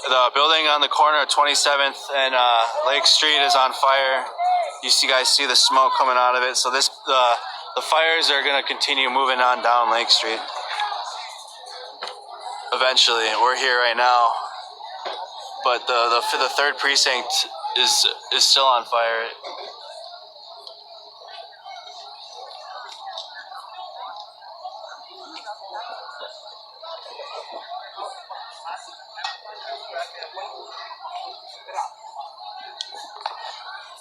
The building on the corner of 27th and Lake Street is on fire. You guys see the smoke coming out of it. So the fires are going to continue moving on down Lake Street. Eventually, we're here right now, but the third precinct is still on fire.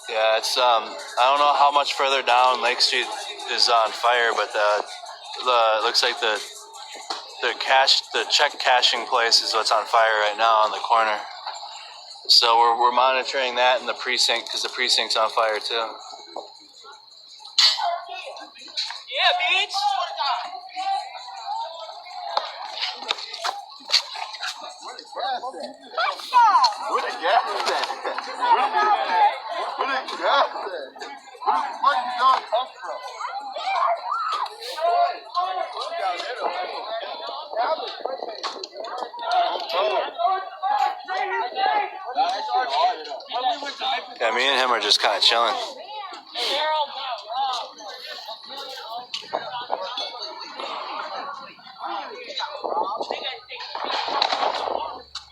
Yeah, it's I don't know how much further down Lake Street is on fire, but it looks like the check cashing place is what's on fire right now on the corner. So we're monitoring that in the precinct because the precinct's on fire too. Yeah, bitch. Where the gas at? Where the gas at? Where the fuck you dog come from? Yeah, me and him are just kind of chilling.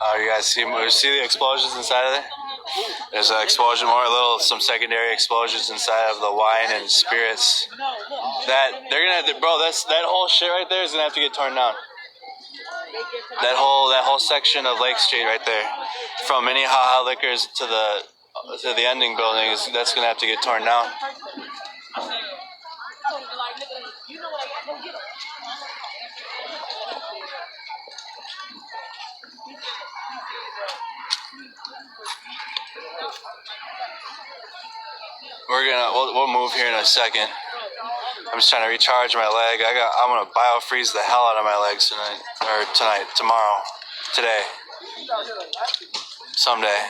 Oh, you guys see the explosions inside of there? There's an explosion, some secondary explosions inside of the wine and spirits. That whole shit right there is gonna have to get torn down. That whole section of Lake Street right there, from Minneapolis Liquors to the ending building, that's gonna have to get torn down. We'll move here in a second. I'm just trying to recharge my leg. I'm gonna biofreeze the hell out of my legs tomorrow, today, someday.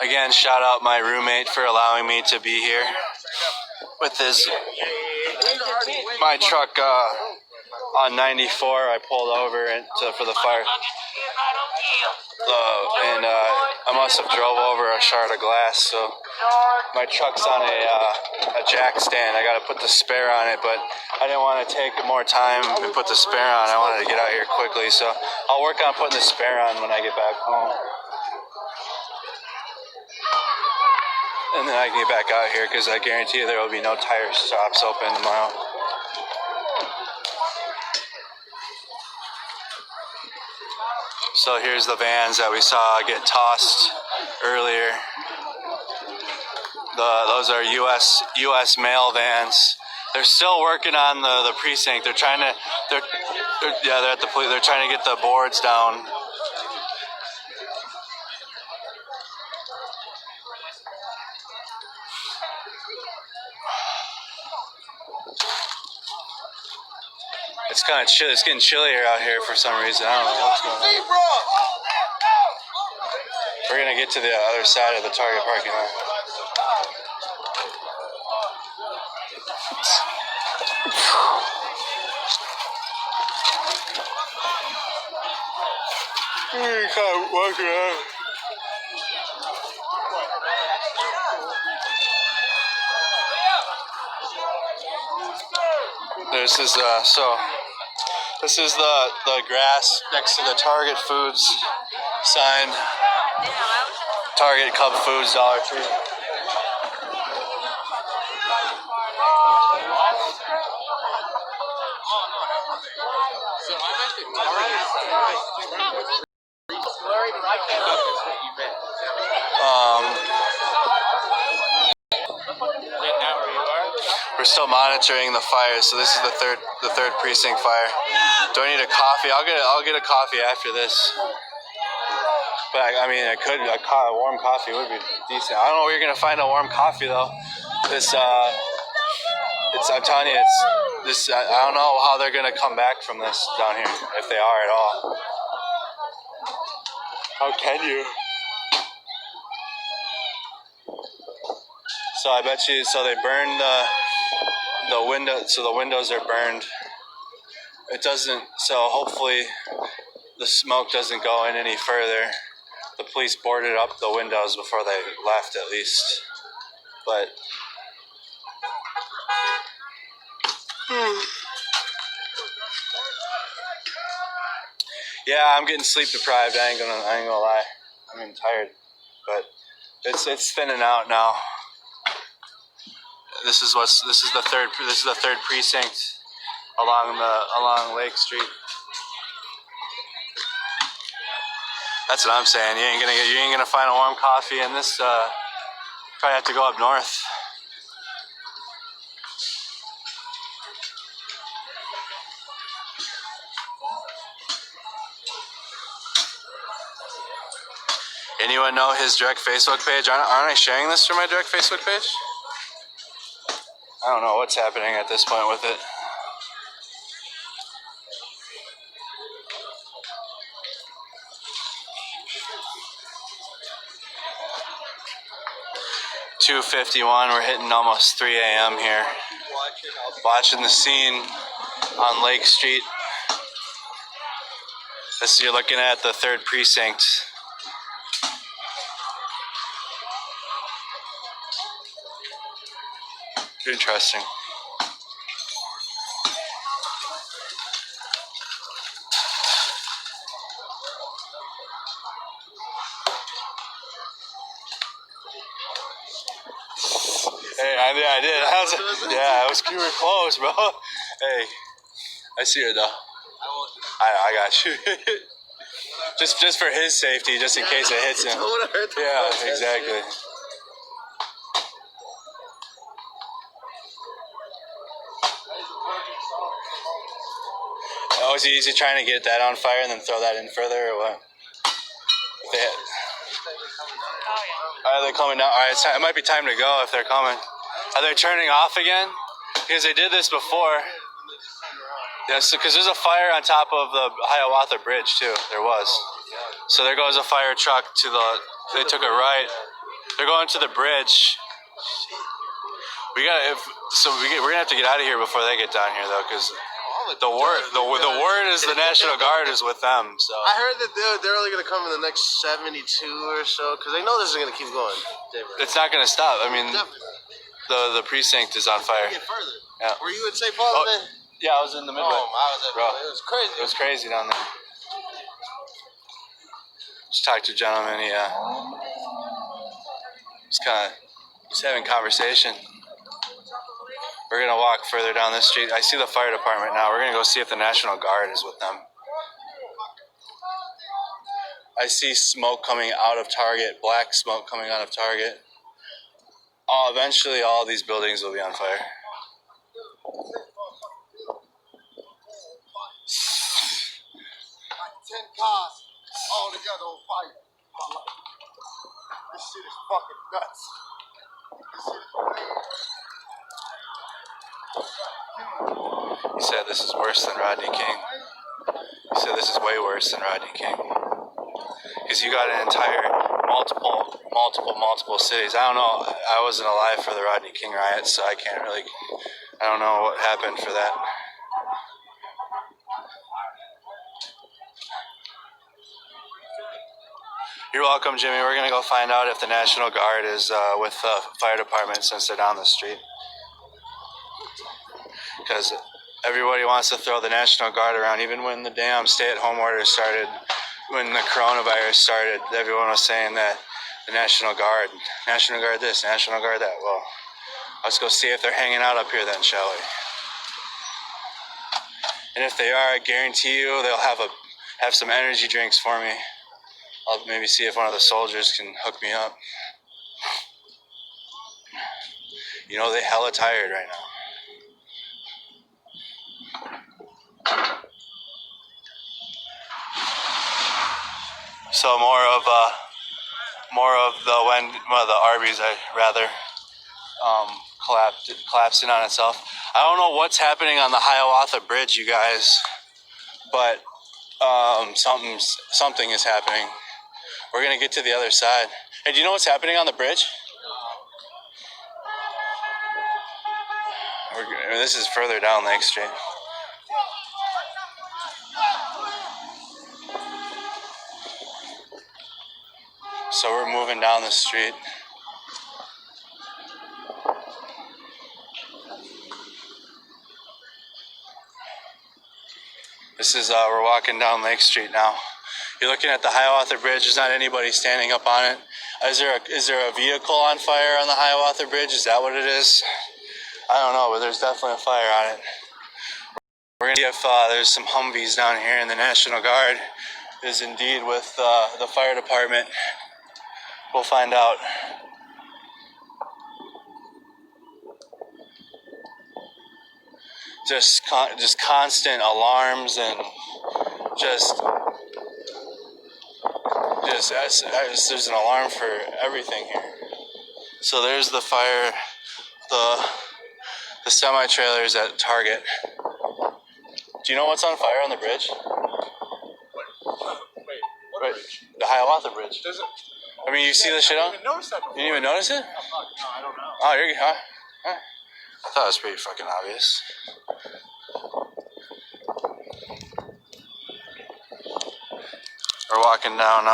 Again, shout out my roommate for allowing me to be here with my truck on 94. I pulled over for the fire. And I must have drove over a shard of glass, so my truck's on a jack stand. I got to put the spare on it, but I didn't want to take more time and put the spare on. I wanted to get out here quickly, so I'll work on putting the spare on when I get back home. And then I can get back out here because I guarantee you there will be no tire shops open tomorrow. So here's the vans that we saw get tossed earlier. Those are U.S. mail vans. They're still working on the precinct. They're at the police. They're trying to get the boards down. It's kind of chill. It's getting chillier out here for some reason. I don't know what's going on. We're gonna get to the other side of the Target parking lot. Kind of walking out. This is the grass next to the Target Foods sign. Target, Cub Foods, Dollar Tree. We're still monitoring the fires, so this is the third precinct fire. Do I need a coffee? I'll get a coffee after this. But I mean, a warm coffee would be decent. I don't know where you're gonna find a warm coffee though. I'm telling you, I don't know how they're gonna come back from this down here, if they are at all. How can you? So I bet you. So they burned the window, so the windows are burned. It doesn't. So hopefully, the smoke doesn't go in any further. The police boarded up the windows before they left, at least. But yeah, I'm getting sleep deprived. I ain't gonna lie. I'm tired, but it's thinning out now. This is the third precinct along Lake Street. That's what I'm saying. You ain't gonna find a warm coffee in this. Probably have to go up north. Anyone know his direct Facebook page? Aren't I sharing this through my direct Facebook page? I don't know what's happening at this point with it. .251, we're hitting almost 3 a.m. here. Watching the scene on Lake Street. You're looking at the third precinct. Interesting. Hey, I did. You were close, bro. Hey, I see her though. I got you. just for his safety, just in case it hits him. Yeah, exactly. Oh, is he trying to get that on fire and then throw that in further, or what? Are they coming down? All right, it might be time to go if they're coming. Are they turning off again? Because they did this before. Yeah, because there's a fire on top of the Hiawatha Bridge too. There was. So there goes a fire truck to the. They took a right. They're going to the bridge. We're gonna have to get out of here before they get down here though, because the word is the National Guard is with them. So I heard that they're only gonna come in the next 72 or so, because they know this is gonna keep going. It's not gonna stop. I mean, the precinct is on fire. Get further. Yeah. Were you in St. Paul then? Yeah, I was in the Midway. Bro, it was crazy. It was crazy down there. Just talked to a gentleman. He just having conversation. We're gonna walk further down this street. I see the fire department now. We're gonna go see if the National Guard is with them. I see smoke coming out of Target, black smoke coming out of Target. Eventually all these buildings will be on fire. Like 10 cars all together on fire. This shit is fucking nuts. He said this is worse than Rodney King. He said this is way worse than Rodney King. Because you got an entire multiple cities. I don't know. I wasn't alive for the Rodney King riots, so I don't know what happened for that. You're welcome, Jimmy. We're going to go find out if the National Guard is with the fire department since they're down the street. Because everybody wants to throw the National Guard around. Even when the damn stay-at-home order started, when the coronavirus started, everyone was saying that the National Guard this, National Guard that. Well, let's go see if they're hanging out up here then, shall we? And if they are, I guarantee you they'll have some energy drinks for me. I'll maybe see if one of the soldiers can hook me up. You know, they're hella tired right now. So more of the Arby's, collapsing on itself. I don't know what's happening on the Hiawatha Bridge, you guys, but something is happening. We're gonna get to the other side. Hey, do you know what's happening on the bridge? This is further down Lake Street. So we're moving down the street. This is, we're walking down Lake Street now. You're looking at the Hiawatha Bridge. There's not anybody standing up on it. Is there a vehicle on fire on the Hiawatha Bridge? Is that what it is? I don't know, but there's definitely a fire on it. We're gonna see if there's some Humvees down here, and the National Guard is indeed with the fire department. We'll find out. Just constant alarms and just there's an alarm for everything here. So there's the fire, the semi-trailers at Target. Do you know what's on fire on the bridge? What Right, bridge? the Hiawatha Bridge. Does it? I mean, you see the shit on? I didn't notice that before. You didn't even notice it? No, I don't know. Oh, you're huh? I thought it was pretty fucking obvious. We're walking down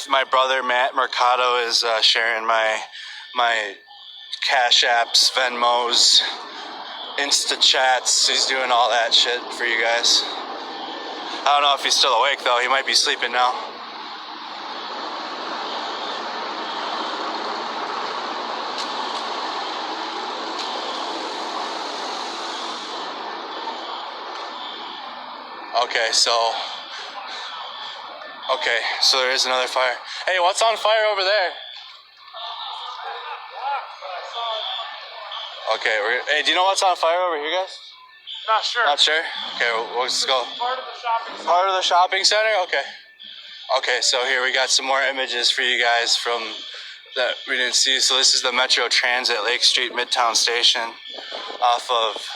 my brother Matt Mercado is sharing my Cash Apps, Venmos, Insta Chats. He's doing all that shit for you guys. I don't know if he's still awake though. He might be sleeping now. Okay, so there is another fire. Hey, what's on fire over there? Okay, hey, do you know what's on fire over here, guys? Not sure. Not sure? Okay, we'll just go. Part of the shopping center. Part of the shopping center? Okay. Okay, so here we got some more images for you guys from that we didn't see. So this is the Metro Transit Lake Street Midtown Station off of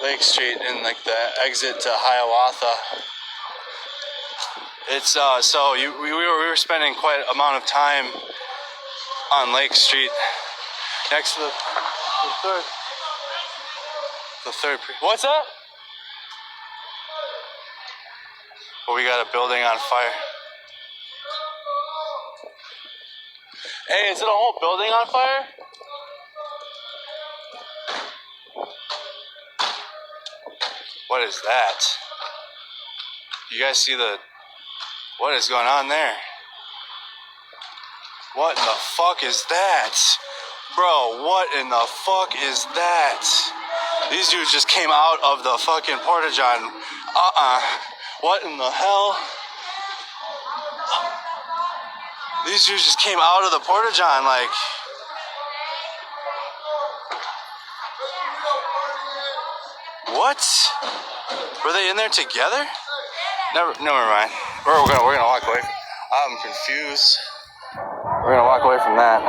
Lake Street and like the exit to Hiawatha. It's we were spending quite an amount of time on Lake Street next to the third. What's that? Well, we got a building on fire. Hey, is it a whole building on fire? What is that? You guys see what is going on there? What in the fuck is that? Bro, what in the fuck is that? These dudes just came out of the fucking Porta-John. What in the hell? These dudes just came out of the Porta-John like... What? Were they in there together? Never mind. We're gonna walk away. I'm confused. We're gonna walk away from that.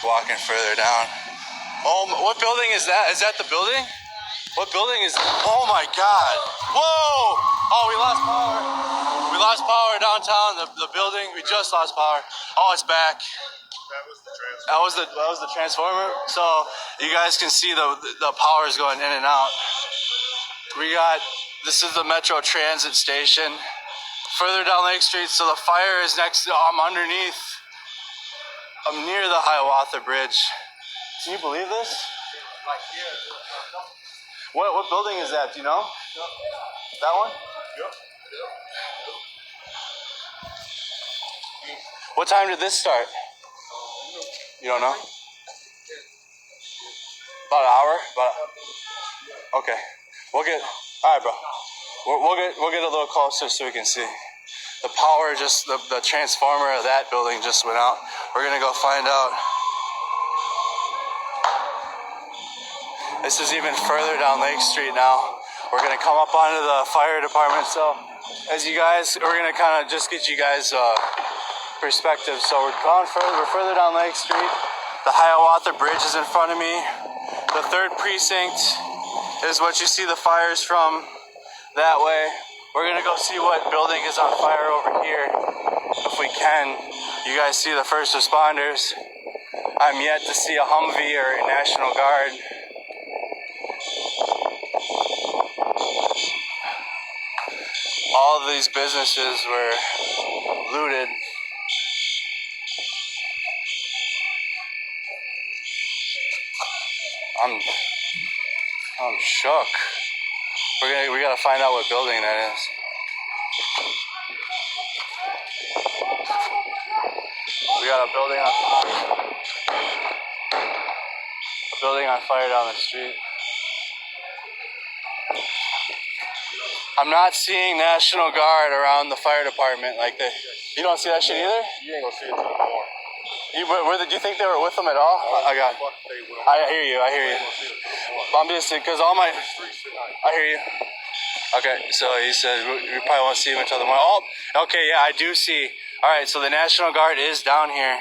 Walking further down. Oh, what building is that? Is that the building? What building is? Oh my God! Whoa! Oh, we lost power. We lost power downtown. The building. We just lost power. Oh, it's back. That was the transformer. So you guys can see the power is going in and out. This is the Metro Transit station. Further down Lake Street, so the fire is next to, I'm near the Hiawatha Bridge. Can you believe this? What building is that, do you know? That one? Yep. What time did this start? You don't know? About an hour? Okay. Alright bro. We'll get a little closer so we can see. The power the transformer of that building just went out. We're gonna go find out. This is even further down Lake Street now. We're gonna come up onto the fire department. So we're gonna kind of just get you guys perspective. So we're further down Lake Street. The Hiawatha Bridge is in front of me. The 3rd precinct is what you see the fires from that way. We're gonna go see what building is on fire over here, if we can. You guys see the first responders. I'm yet to see a Humvee or a National Guard. All of these businesses were looted. I'm shook. We gotta find out what building that is. We got a building on fire down the street. I'm not seeing National Guard around the fire department like they. You don't see that shit either? You ain't gonna see it till tomorrow. Do you think they were with them at all? I hear you. I'm just because all my. I hear you. Okay, so he said we probably won't see him until tomorrow. Oh, okay, yeah, I do see. All right, so the National Guard is down here.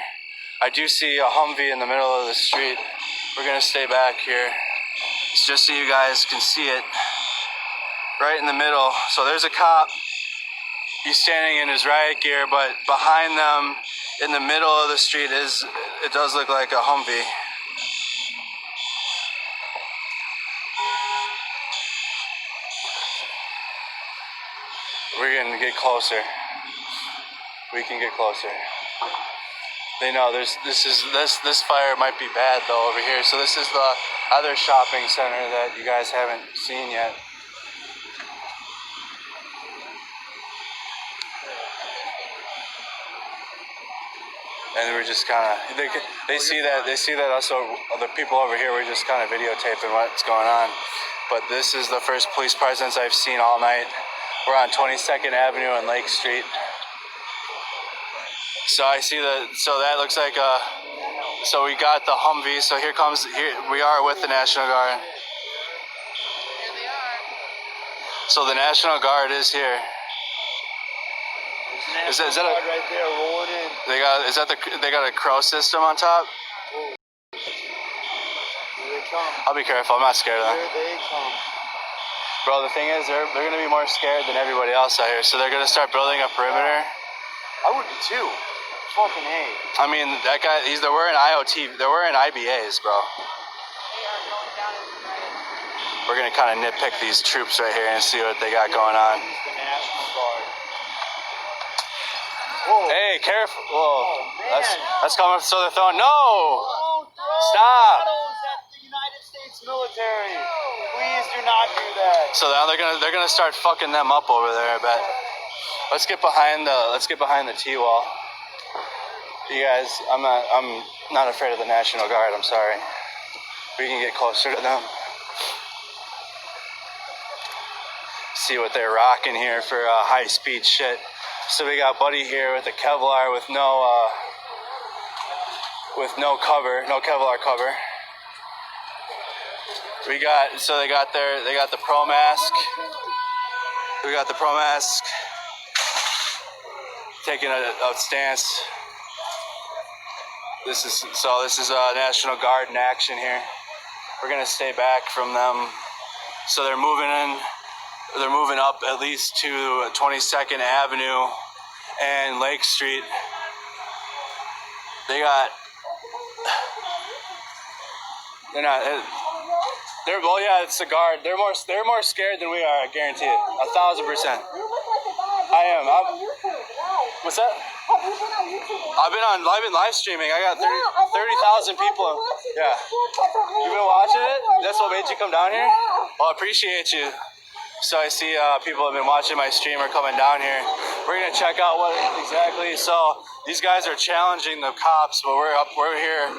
I do see a Humvee in the middle of the street. We're gonna stay back here, just so you guys can see it. Right in the middle. So there's a cop. He's standing in his riot gear, but behind them, in the middle of the street, it does look like a Humvee. We're gonna get closer. We can get closer. They know this fire might be bad though over here. So this is the other shopping center that you guys haven't seen yet. And we're just kind of they see that us, the people over here, we're just kind of videotaping what's going on. But this is the first police presence I've seen all night. We're on 22nd Avenue and Lake Street. So I see so that looks like so we got the Humvee. So here we are with the National Guard. Here they are. So the National Guard is here. Is that right there rolling in? they got a crow system on top? Here they come. I'll be careful. I'm not scared of them. Here they come. Bro, the thing is, they're gonna be more scared than everybody else out here. So they're gonna start building a perimeter. I would be too. Fucking A. I mean, that guy. They're wearing IOT. They're wearing IBAs, bro. They are going down into the riot. We're gonna kind of nitpick these troops right here and see what they got going on. He's the National Guard. Whoa. Hey, careful! Whoa, Oh, man. that's coming. So they're throwing. No! Don't throw Stop. bottles at the United States military. Please do not do that. So now they're gonna start fucking them up over there. I bet. Let's get behind the T-wall. You guys, I'm not afraid of the National Guard. I'm sorry. We can get closer to them. See what they're rocking here for high-speed shit. So we got Buddy here with a Kevlar with no cover, no Kevlar cover. They got the Pro Mask. We got the Pro Mask taking a stance. This is National Guard in action here. We're gonna stay back from them. So they're moving up at least to 22nd Avenue and Lake Street. They're well, yeah, it's the guard. They're more scared than we are, I guarantee it. 1,000%. I am. What's that? I've been live streaming. I got 30,000 people. Yeah. You've been watching it? That's what made you come down here? Well, I appreciate you. So I see people have been watching my stream or coming down here. We're gonna check out what exactly. So these guys are challenging the cops, but we're here.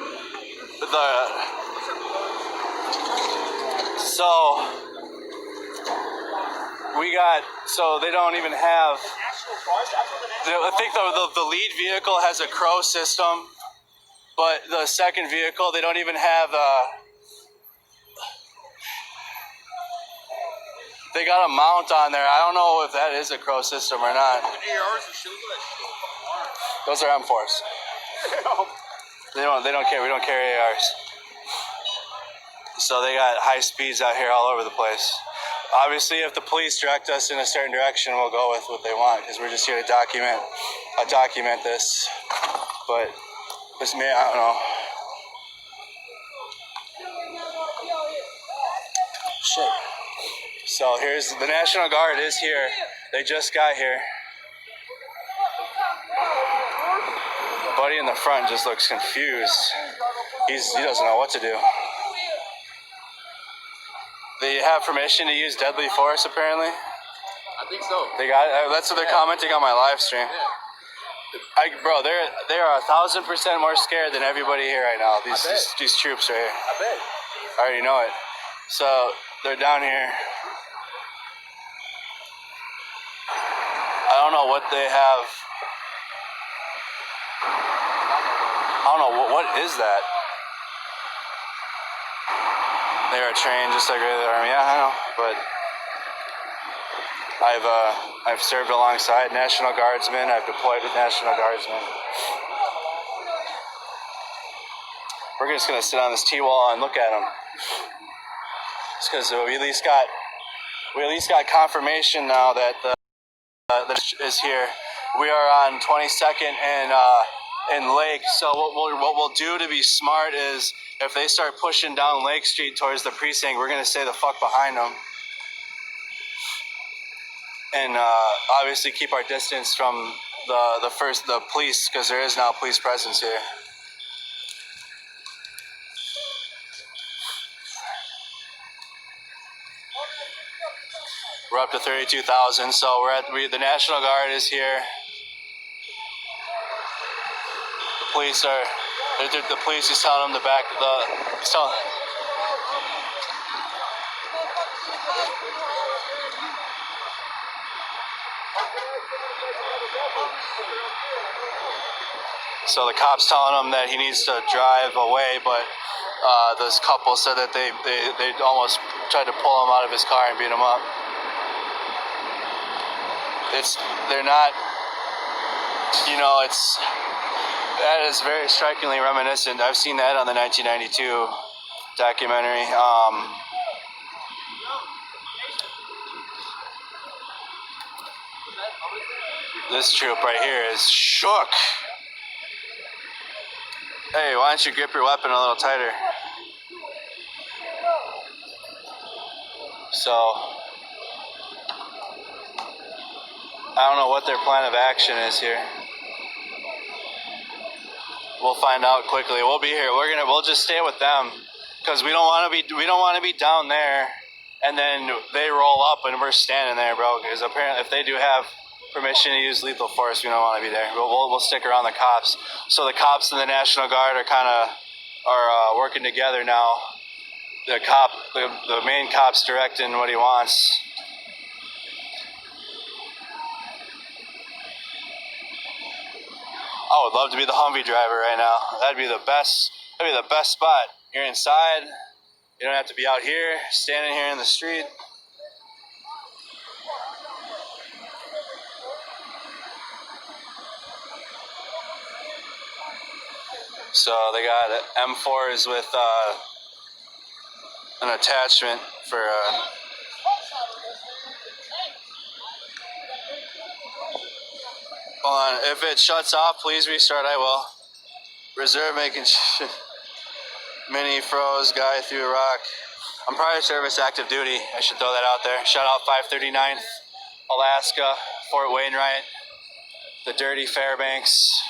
So they don't even have. I think the lead vehicle has a Crow system, but the second vehicle they don't even have. They got a mount on there. I don't know if that is a Crow system or not. Those are M4s. They don't care. We don't carry ARs. So they got high speeds out here all over the place. Obviously, if the police direct us in a certain direction, we'll go with what they want because we're just here to document this. But this man, I don't know. Shit. So here's the National Guard is here. They just got here. Buddy in the front just looks confused. He doesn't know what to do. They have permission to use deadly force, apparently. I think so. They got. That's what they're commenting on my live stream. Bro, they are 1,000% more scared than everybody here right now. These troops right here. I bet. I already know it. So they're down here. I don't know what they have. I don't know what is that. They are trained just like regular army. Yeah, I know, but I've served alongside National Guardsmen. I've deployed with National Guardsmen. We're just gonna sit on this T-wall and look at them. Just because we at least got confirmation now that the is here. We are on 22nd and in Lake. So what we'll do to be smart is if they start pushing down Lake Street towards the precinct, we're gonna stay the fuck behind them. And obviously keep our distance from the police because there is now police presence here. We're up to 32,000, so the National Guard is here. The police is telling them So the cop's telling him that he needs to drive away, but this couple said that they almost tried to pull him out of his car and beat him up. They're not, that is very strikingly reminiscent. I've seen that on the 1992 documentary. This troop right here is shook. Hey, why don't you grip your weapon a little tighter? So, I don't know what their plan of action is here. We'll find out quickly. We'll be here. We'll just stay with them because we don't want to be down there, and then they roll up and we're standing there, bro. Because apparently, if they do have permission to use lethal force, we don't want to be there. We'll stick around the cops. So the cops and the National Guard are working together now. The main cop's directing what he wants. I would love to be the Humvee driver right now. That'd be the best spot. You're inside. You don't have to be out here, standing here in the street. So they got M4s with an attachment for hold on. If it shuts off, please restart. I will. Reserve making mini froze guy through a rock. I'm prior service active duty. I should throw that out there. Shout out 539th, Alaska, Fort Wainwright, the dirty Fairbanks.